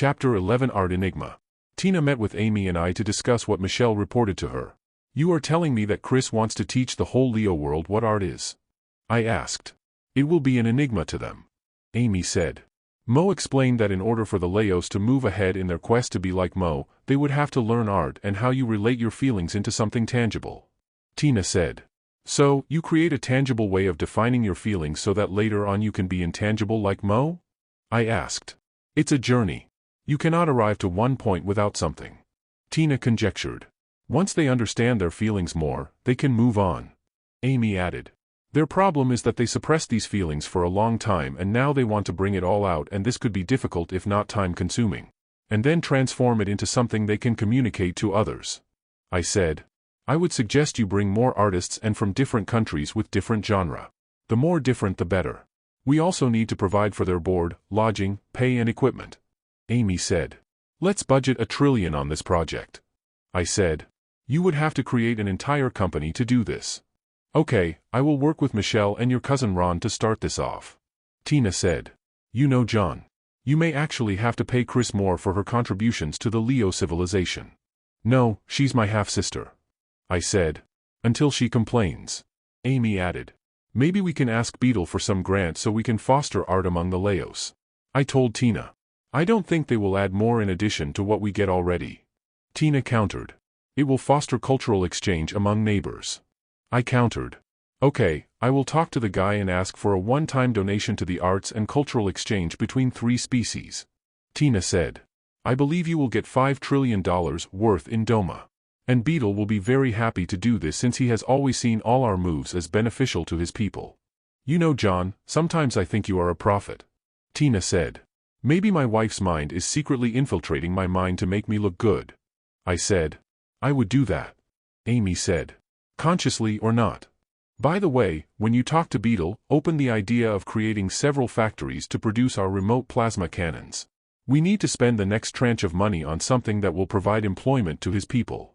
Chapter 11 Art Enigma. Tina met with Amy and I to discuss what Michelle reported to her. You are telling me that Chris wants to teach the whole Leo world what art is? I asked. It will be an enigma to them. Amy said. Mo explained that in order for the Leos to move ahead in their quest to be like Mo, they would have to learn art and how you relate your feelings into something tangible. Tina said. So, you create a tangible way of defining your feelings so that later on you can be intangible like Mo? I asked. It's a journey. You cannot arrive to one point without something. Tina conjectured. Once they understand their feelings more, they can move on. Amy added. Their problem is that they suppressed these feelings for a long time and now they want to bring it all out, and this could be difficult if not time-consuming. And then transform it into something they can communicate to others. I said. I would suggest you bring more artists and from different countries with different genre. The more different the better. We also need to provide for their board, lodging, pay and equipment. Amy said. Let's budget $1 trillion on this project. I said. You would have to create an entire company to do this. Okay, I will work with Michelle and your cousin Ron to start this off. Tina said. You know John. You may actually have to pay Chris more for her contributions to the Leo civilization. No, she's my half-sister. I said. Until she complains. Amy added. Maybe we can ask Beetle for some grant so we can foster art among the Leos. I told Tina. I don't think they will add more in addition to what we get already. Tina countered. It will foster cultural exchange among neighbors. I countered. Okay, I will talk to the guy and ask for a one-time donation to the arts and cultural exchange between 3 species. Tina said. I believe you will get $5 trillion worth in Doma. And Beetle will be very happy to do this since he has always seen all our moves as beneficial to his people. You know John, sometimes I think you are a prophet. Tina said. Maybe my wife's mind is secretly infiltrating my mind to make me look good. I said. I would do that. Amy said. Consciously or not. By the way, when you talk to Beetle, open the idea of creating several factories to produce our remote plasma cannons. We need to spend the next tranche of money on something that will provide employment to his people.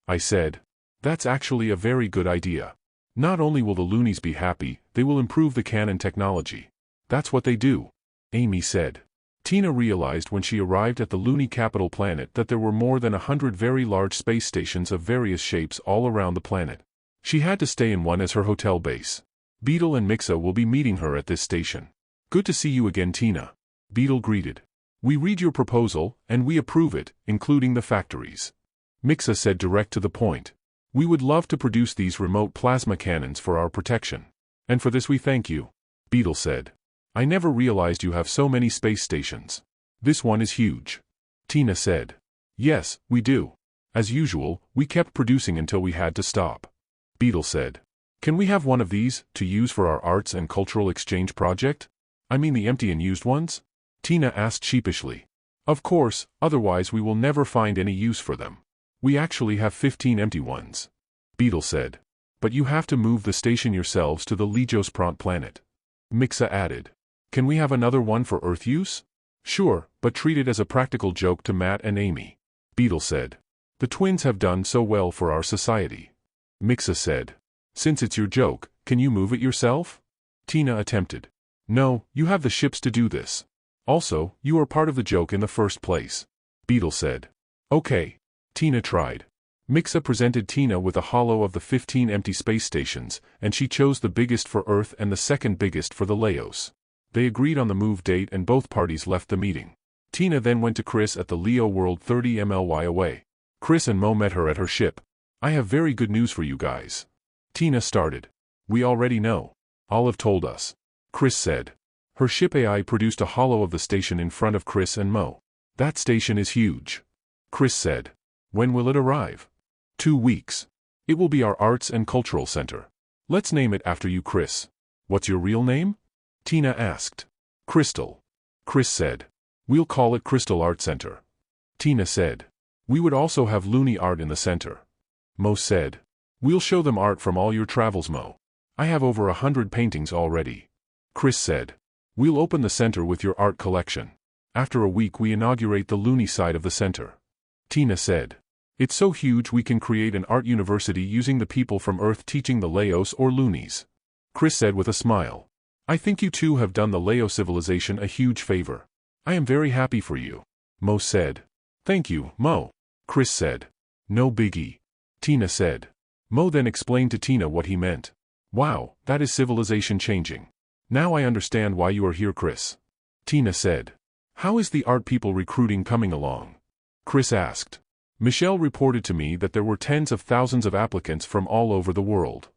I said. That's actually a very good idea. Not only will the loonies be happy, they will improve the cannon technology. That's what they do. Amy said. Tina realized when she arrived at the loony capital planet that there were more than 100 very large space stations of various shapes all around the planet. She had to stay in one as her hotel base. Beetle and Mixa will be meeting her at this station. Good to see you again, Tina. Beetle greeted. We read your proposal, and we approve it, including the factories. Mixa said direct to the point. We would love to produce these remote plasma cannons for our protection. And for this we thank you. Beetle said. I never realized you have so many space stations. This one is huge. Tina said. Yes, we do. As usual, we kept producing until we had to stop. Beetle said. Can we have one of these, to use for our arts and cultural exchange project? I mean the empty and used ones? Tina asked sheepishly. Of course, otherwise we will never find any use for them. We actually have 15 empty ones. Beetle said. But you have to move the station yourselves to the Legiospront planet. Mixa added. Can we have another one for Earth use? Sure, but treat it as a practical joke to Matt and Amy. Beetle said. The twins have done so well for our society. Mixa said. Since it's your joke, can you move it yourself? Tina attempted. No, you have the ships to do this. Also, you are part of the joke in the first place. Beetle said. Okay. Tina tried. Mixa presented Tina with a holo of the 15 empty space stations, and she chose the biggest for Earth and the second biggest for the Leos. They agreed on the move date and both parties left the meeting. Tina then went to Chris at the Leo world 30 MLY away. Chris and Mo met her at her ship. I have very good news for you guys. Tina started. We already know. Olive told us. Chris said. Her ship AI produced a holo of the station in front of Chris and Mo. That station is huge. Chris said. When will it arrive? 2 weeks. It will be our arts and cultural center. Let's name it after you, Chris. What's your real name? Tina asked. Crystal. Chris said. We'll call it Crystal Art Center. Tina said. We would also have loony art in the center. Mo said. We'll show them art from all your travels, Mo. I have over 100 paintings already. Chris said. We'll open the center with your art collection. After a week we inaugurate the loony side of the center. Tina said. It's so huge we can create an art university using the people from Earth teaching the Leos or loonies. Chris said with a smile. I think you two have done the Leo civilization a huge favor. I am very happy for you. Mo said. Thank you, Mo. Chris said. No biggie. Tina said. Mo then explained to Tina what he meant. Wow, that is civilization changing. Now I understand why you are here, Chris. Tina said. How is the art people recruiting coming along? Chris asked. Michelle reported to me that there were tens of thousands of applicants from all over the world.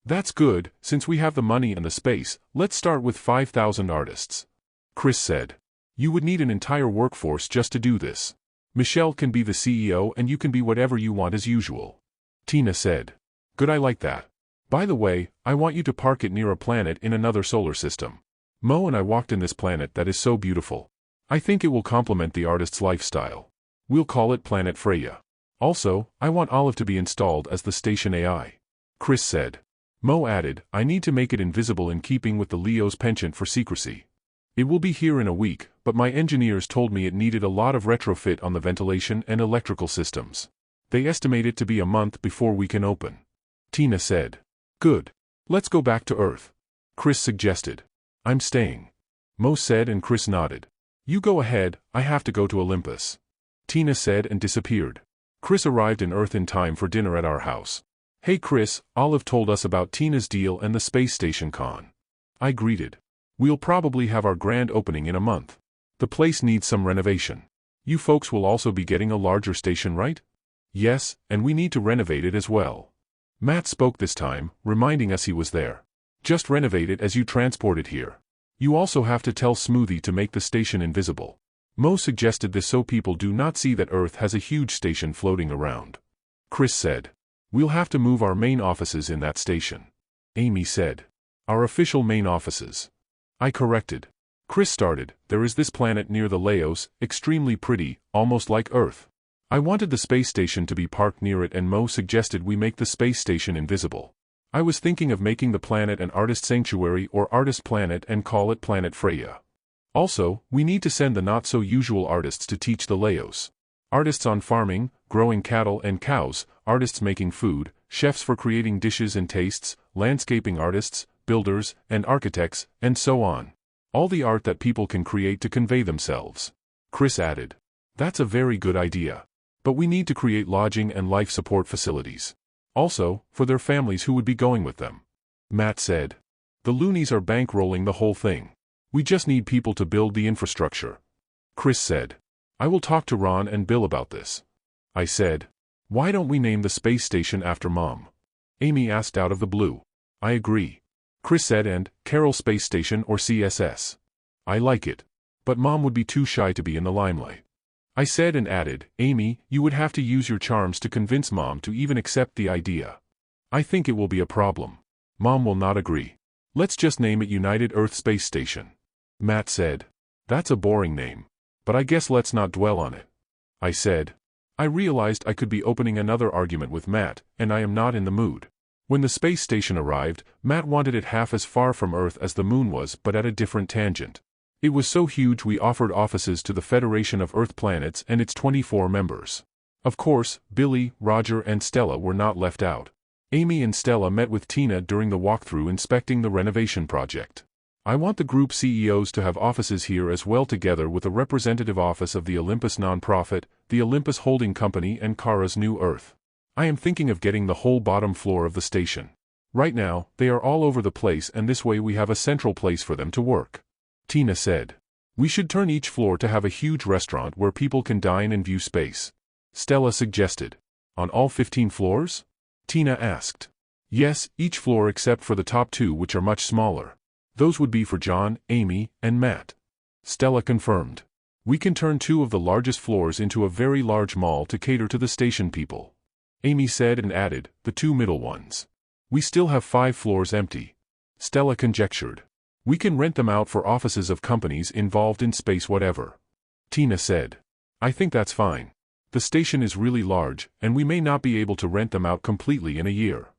That's good, since we have the money and the space, let's start with 5,000 artists. Chris said. You would need an entire workforce just to do this. Michelle can be the CEO and you can be whatever you want as usual. Tina said. Good, I like that. By the way, I want you to park it near a planet in another solar system. Mo and I walked in this planet that is so beautiful. I think it will complement the artist's lifestyle. We'll call it Planet Freya. Also, I want Olive to be installed as the station AI. Chris said. Mo added, I need to make it invisible in keeping with the Leo's penchant for secrecy. It will be here in a week, but my engineers told me it needed a lot of retrofit on the ventilation and electrical systems. They estimate it to be a month before we can open. Tina said. Good. Let's go back to Earth. Chris suggested. I'm staying. Mo said and Chris nodded. You go ahead, I have to go to Olympus. Tina said and disappeared. Chris arrived in Earth in time for dinner at our house. Hey Chris, Olive told us about Tina's deal and the space station con. I greeted. We'll probably have our grand opening in a month. The place needs some renovation. You folks will also be getting a larger station, right? Yes, and we need to renovate it as well. Matt spoke this time, reminding us he was there. Just renovate it as you transport it here. You also have to tell Smoothie to make the station invisible. Mo suggested this so people do not see that Earth has a huge station floating around. Chris said. We'll have to move our main offices in that station. Amy said. Our official main offices. I corrected. Chris started, there is this planet near the Laos, extremely pretty, almost like Earth. I wanted the space station to be parked near it and Mo suggested we make the space station invisible. I was thinking of making the planet an artist sanctuary or artist planet and call it Planet Freya. Also, we need to send the not-so-usual artists to teach the Laos. Artists on farming, growing cattle and cows, artists making food, chefs for creating dishes and tastes, landscaping artists, builders, and architects, and so on. All the art that people can create to convey themselves. Chris added. That's a very good idea. But we need to create lodging and life support facilities. Also, for their families who would be going with them. Matt said. The loonies are bankrolling the whole thing. We just need people to build the infrastructure. Chris said. I will talk to Ron and Bill about this. I said. Why don't we name the space station after Mom? Amy asked out of the blue. I agree. Chris said and, Carroll Space Station or CSS. I like it. But Mom would be too shy to be in the limelight. I said and added, Amy, you would have to use your charms to convince Mom to even accept the idea. I think it will be a problem. Mom will not agree. Let's just name it United Earth Space Station. Matt said. That's a boring name. But I guess let's not dwell on it. I said. I realized I could be opening another argument with Matt, and I am not in the mood. When the space station arrived, Matt wanted it half as far from Earth as the moon was but at a different tangent. It was so huge we offered offices to the Federation of Earth Planets and its 24 members. Of course, Billy, Roger and Stella were not left out. Amy and Stella met with Tina during the walkthrough inspecting the renovation project. I want the group CEOs to have offices here as well together with a representative office of the Olympus nonprofit, the Olympus Holding Company and Kara's New Earth. I am thinking of getting the whole bottom floor of the station. Right now, they are all over the place and this way we have a central place for them to work. Tina said. We should turn each floor to have a huge restaurant where people can dine and view space. Stella suggested. On all 15 floors? Tina asked. Yes, each floor except for the top 2 which are much smaller. Those would be for John, Amy, and Matt. Stella confirmed. We can turn 2 of the largest floors into a very large mall to cater to the station people. Amy said and added, the 2 middle ones. We still have 5 floors empty. Stella conjectured. We can rent them out for offices of companies involved in space whatever. Tina said. I think that's fine. The station is really large, and we may not be able to rent them out completely in a year.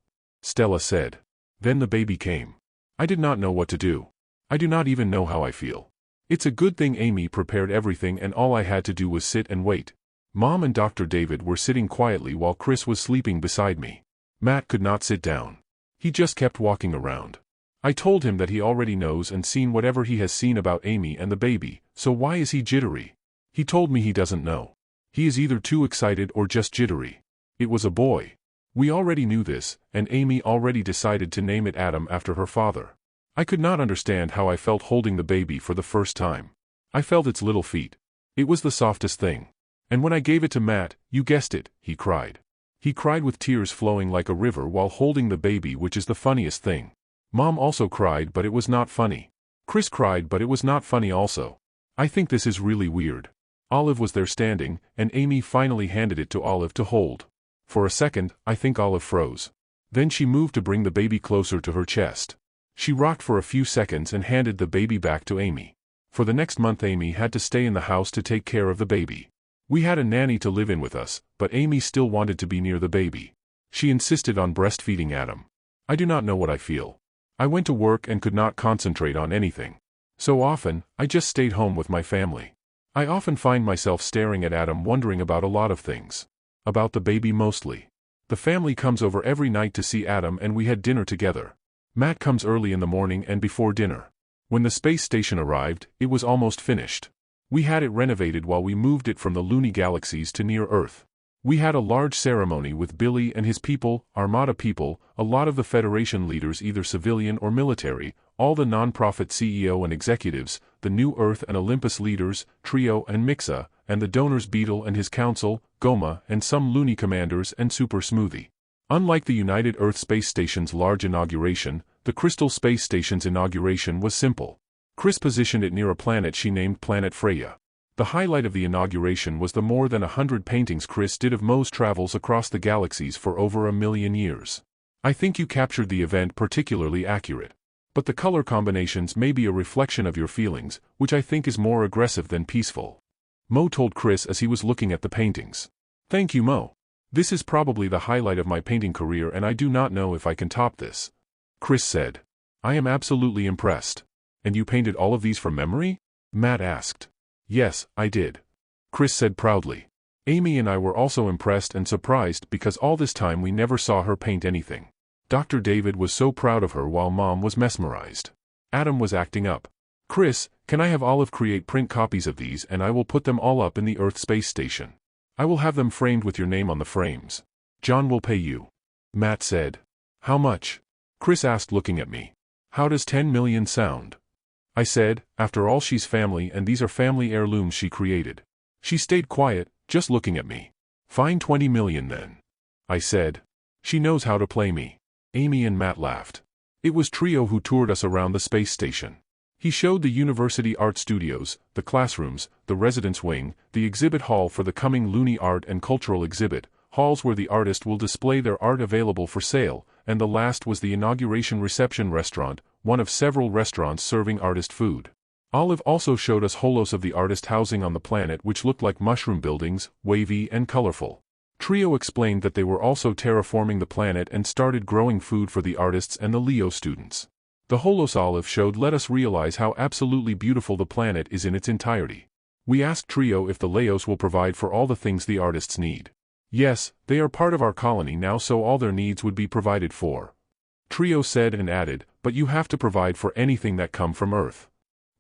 Stella said. Then the baby came. I did not know what to do. I do not even know how I feel. It's a good thing Amy prepared everything and all I had to do was sit and wait. Mom and Dr. David were sitting quietly while Chris was sleeping beside me. Matt could not sit down. He just kept walking around. I told him that he already knows and seen whatever he has seen about Amy and the baby, so why is he jittery? He told me he doesn't know. He is either too excited or just jittery. It was a boy. We already knew this, and Amy already decided to name it Adam after her father. I could not understand how I felt holding the baby for the first time. I felt its little feet. It was the softest thing. And when I gave it to Matt, you guessed it, he cried. He cried with tears flowing like a river while holding the baby, which is the funniest thing. Mom also cried, but it was not funny. Chris cried, but it was not funny also. I think this is really weird. Olive was there standing, and Amy finally handed it to Olive to hold. For a second, I think Olive froze. Then she moved to bring the baby closer to her chest. She rocked for a few seconds and handed the baby back to Amy. For the next month Amy had to stay in the house to take care of the baby. We had a nanny to live in with us, but Amy still wanted to be near the baby. She insisted on breastfeeding Adam. I do not know what I feel. I went to work and could not concentrate on anything. So often, I just stayed home with my family. I often find myself staring at Adam wondering about a lot of things. About the baby mostly. The family comes over every night to see Adam and we had dinner together. Matt comes early in the morning and before dinner. When the space station arrived, it was almost finished. We had it renovated while we moved it from the loony galaxies to near Earth. We had a large ceremony with Billy and his people, Armada people, a lot of the Federation leaders either civilian or military, all the non-profit CEO and executives, the New Earth and Olympus leaders, Trio and Mixa, and the donors Beetle and his council, Goma, and some loony commanders and Super Smoothie. Unlike the United Earth Space Station's large inauguration, the Crystal Space Station's inauguration was simple. Chris positioned it near a planet she named Planet Freya. The highlight of the inauguration was the more than 100 paintings Chris did of Mo's travels across the galaxies for over 1,000,000 years. I think you captured the event particularly accurate. But the color combinations may be a reflection of your feelings, which I think is more aggressive than peaceful. Mo told Chris as he was looking at the paintings. Thank you, Mo. This is probably the highlight of my painting career and I do not know if I can top this. Chris said. I am absolutely impressed. And you painted all of these from memory? Matt asked. Yes, I did. Chris said proudly. Amy and I were also impressed and surprised because all this time we never saw her paint anything. Dr. David was so proud of her while Mom was mesmerized. Adam was acting up. Chris, can I have Olive create print copies of these and I will put them all up in the Earth Space Station. I will have them framed with your name on the frames. John will pay you. Matt said. How much? Chris asked looking at me. How does 10 million sound? I said, after all she's family and these are family heirlooms she created. She stayed quiet, just looking at me. Fine 20 million then. I said. She knows how to play me. Amy and Matt laughed. It was Trio who toured us around the space station. He showed the university art studios, the classrooms, the residence wing, the exhibit hall for the coming Looney Art and Cultural Exhibit, halls where the artist will display their art available for sale, and the last was the inauguration reception restaurant, one of several restaurants serving artist food. Olive also showed us holos of the artist housing on the planet which looked like mushroom buildings, wavy and colorful. Trio explained that they were also terraforming the planet and started growing food for the artists and the Leo students. The holos Olive showed let us realize how absolutely beautiful the planet is in its entirety. We asked Trio if the Leos will provide for all the things the artists need. Yes, they are part of our colony now so all their needs would be provided for. Trio said and added, but you have to provide for anything that come from Earth.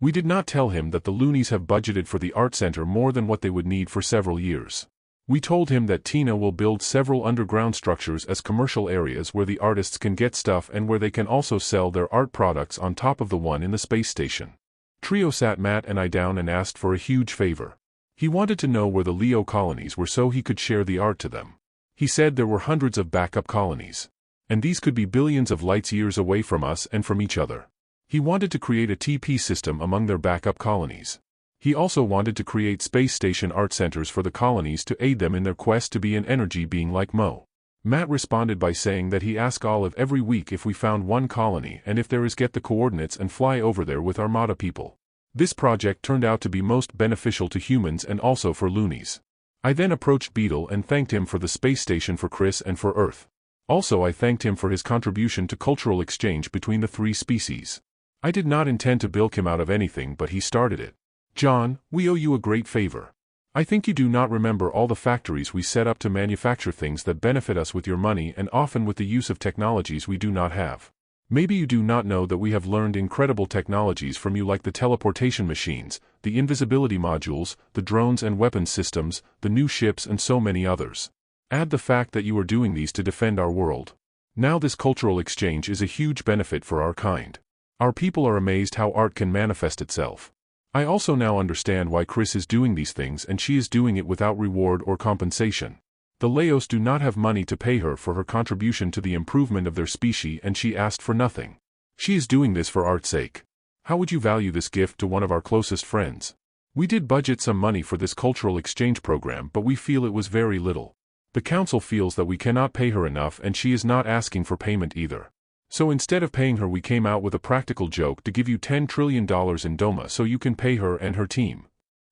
We did not tell him that the loonies have budgeted for the art center more than what they would need for several years. We told him that Tina will build several underground structures as commercial areas where the artists can get stuff and where they can also sell their art products on top of the one in the space station. Trio sat Matt and I down and asked for a huge favor. He wanted to know where the Leo colonies were so he could share the art to them. He said there were hundreds of backup colonies. And these could be billions of light years away from us and from each other. He wanted to create a TP system among their backup colonies. He also wanted to create space station art centers for the colonies to aid them in their quest to be an energy being like Mo. Matt responded by saying that he asked Olive every week if we found one colony and if there is get the coordinates and fly over there with Armada people. This project turned out to be most beneficial to humans and also for loonies. I then approached Beetle and thanked him for the space station for Chris and for Earth. Also I thanked him for his contribution to cultural exchange between the three species. I did not intend to bilk him out of anything but he started it. John, we owe you a great favor. I think you do not remember all the factories we set up to manufacture things that benefit us with your money and often with the use of technologies we do not have. Maybe you do not know that we have learned incredible technologies from you, like the teleportation machines, the invisibility modules, the drones and weapons systems, the new ships, and so many others. Add the fact that you are doing these to defend our world. Now this cultural exchange is a huge benefit for our kind. Our people are amazed how art can manifest itself. I also now understand why Chris is doing these things, and she is doing it without reward or compensation. The Laos do not have money to pay her for her contribution to the improvement of their species, and she asked for nothing. She is doing this for art's sake. How would you value this gift to one of our closest friends? We did budget some money for this cultural exchange program, but we feel it was very little. The council feels that we cannot pay her enough, and she is not asking for payment either. So instead of paying her, we came out with a practical joke to give you $10 trillion in Doma so you can pay her and her team.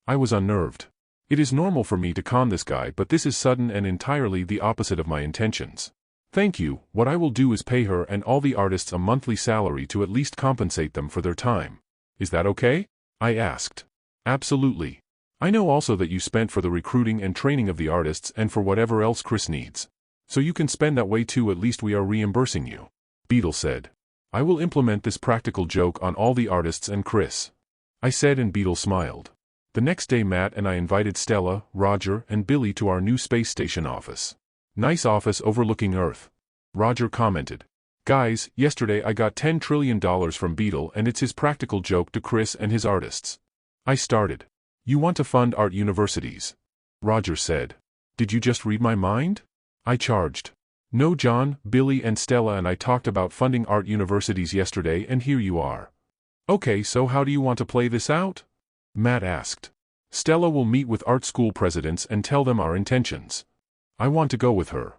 I was unnerved. It is normal for me to con this guy, but this is sudden and entirely the opposite of my intentions. Thank you. What I will do is pay her and all the artists a monthly salary to at least compensate them for their time. Is that okay? I asked. Absolutely. I know also that you spent for the recruiting and training of the artists and for whatever else Chris needs. So you can spend that way too, at least we are reimbursing you. Beetle said. I will implement this practical joke on all the artists and Chris. I said, and Beetle smiled. The next day Matt and I invited Stella, Roger, and Billy to our new space station office. Nice office overlooking Earth. Roger commented. Guys, yesterday I got $10 trillion from Beetle, and it's his practical joke to Chris and his artists. I started. You want to fund art universities? Roger said. Did you just read my mind? I charged. No, John, Billy and Stella and I talked about funding art universities yesterday, and here you are. Okay, so how do you want to play this out? Matt asked. Stella will meet with art school presidents and tell them our intentions. I want to go with her.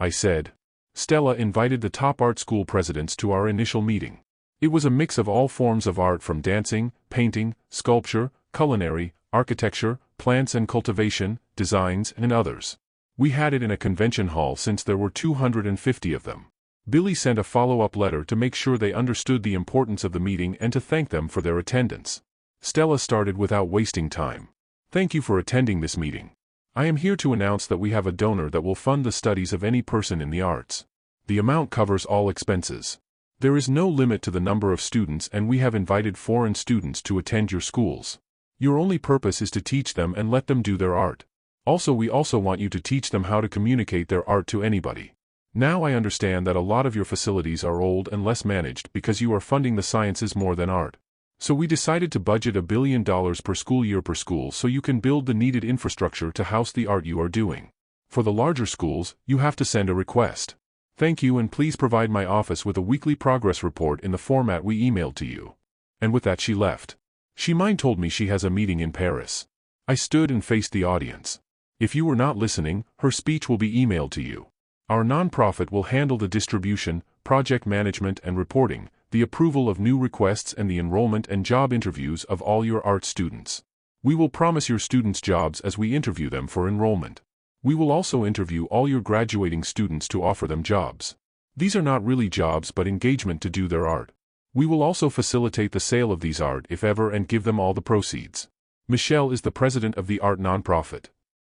I said. Stella invited the top art school presidents to our initial meeting. It was a mix of all forms of art, from dancing, painting, sculpture, culinary, architecture, plants and cultivation, designs, and others. We had it in a convention hall since there were 250 of them. Billy sent a follow-up letter to make sure they understood the importance of the meeting and to thank them for their attendance. Stella started without wasting time. Thank you for attending this meeting. I am here to announce that we have a donor that will fund the studies of any person in the arts. The amount covers all expenses. There is no limit to the number of students, and we have invited foreign students to attend your schools. Your only purpose is to teach them and let them do their art. Also, we also want you to teach them how to communicate their art to anybody. Now I understand that a lot of your facilities are old and less managed because you are funding the sciences more than art. So we decided to budget $1 billion per school year per school so you can build the needed infrastructure to house the art you are doing. For the larger schools, you have to send a request. Thank you, and please provide my office with a weekly progress report in the format we emailed to you. And with that she left. She told me she has a meeting in Paris. I stood and faced the audience. If you were not listening, her speech will be emailed to you. Our nonprofit will handle the distribution, project management and reporting, the approval of new requests and the enrollment and job interviews of all your art students. We will promise your students jobs as we interview them for enrollment. We will also interview all your graduating students to offer them jobs. These are not really jobs but engagement to do their art. We will also facilitate the sale of these art if ever and give them all the proceeds. Michelle is the president of the art nonprofit.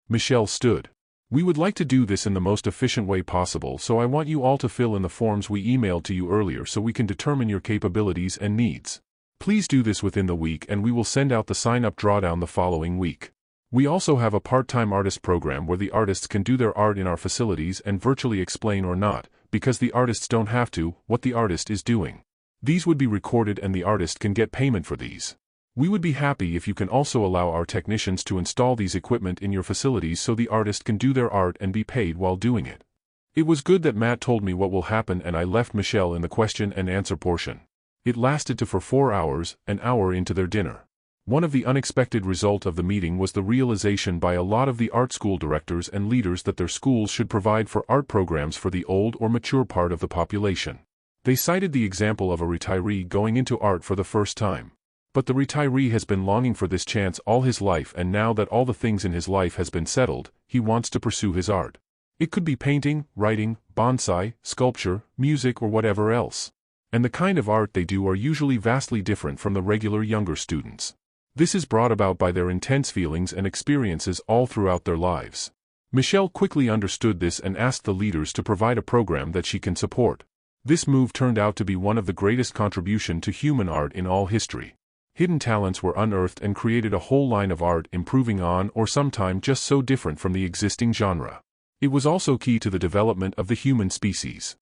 Michelle stood. We would like to do this in the most efficient way possible, so I want you all to fill in the forms we emailed to you earlier so we can determine your capabilities and needs. Please do this within the week, and we will send out the sign-up drawdown the following week. We also have a part-time artist program where the artists can do their art in our facilities and virtually explain or not, because the artists don't have to, what the artist is doing. These would be recorded and the artist can get payment for these. We would be happy if you can also allow our technicians to install these equipment in your facilities so the artist can do their art and be paid while doing it. It was good that Matt told me what will happen, and I left Michelle in the question and answer portion. It lasted for 4 hours, an hour into their dinner. One of the unexpected results of the meeting was the realization by a lot of the art school directors and leaders that their schools should provide for art programs for the old or mature part of the population. They cited the example of a retiree going into art for the first time. But the retiree has been longing for this chance all his life, and now that all the things in his life has been settled, he wants to pursue his art. It could be painting, writing, bonsai, sculpture, music, or whatever else. And the kind of art they do are usually vastly different from the regular younger students. This is brought about by their intense feelings and experiences all throughout their lives. Michelle quickly understood this and asked the leaders to provide a program that she can support. This move turned out to be one of the greatest contributions to human art in all history. Hidden talents were unearthed and created a whole line of art improving on or sometime just so different from the existing genre. It was also key to the development of the human species.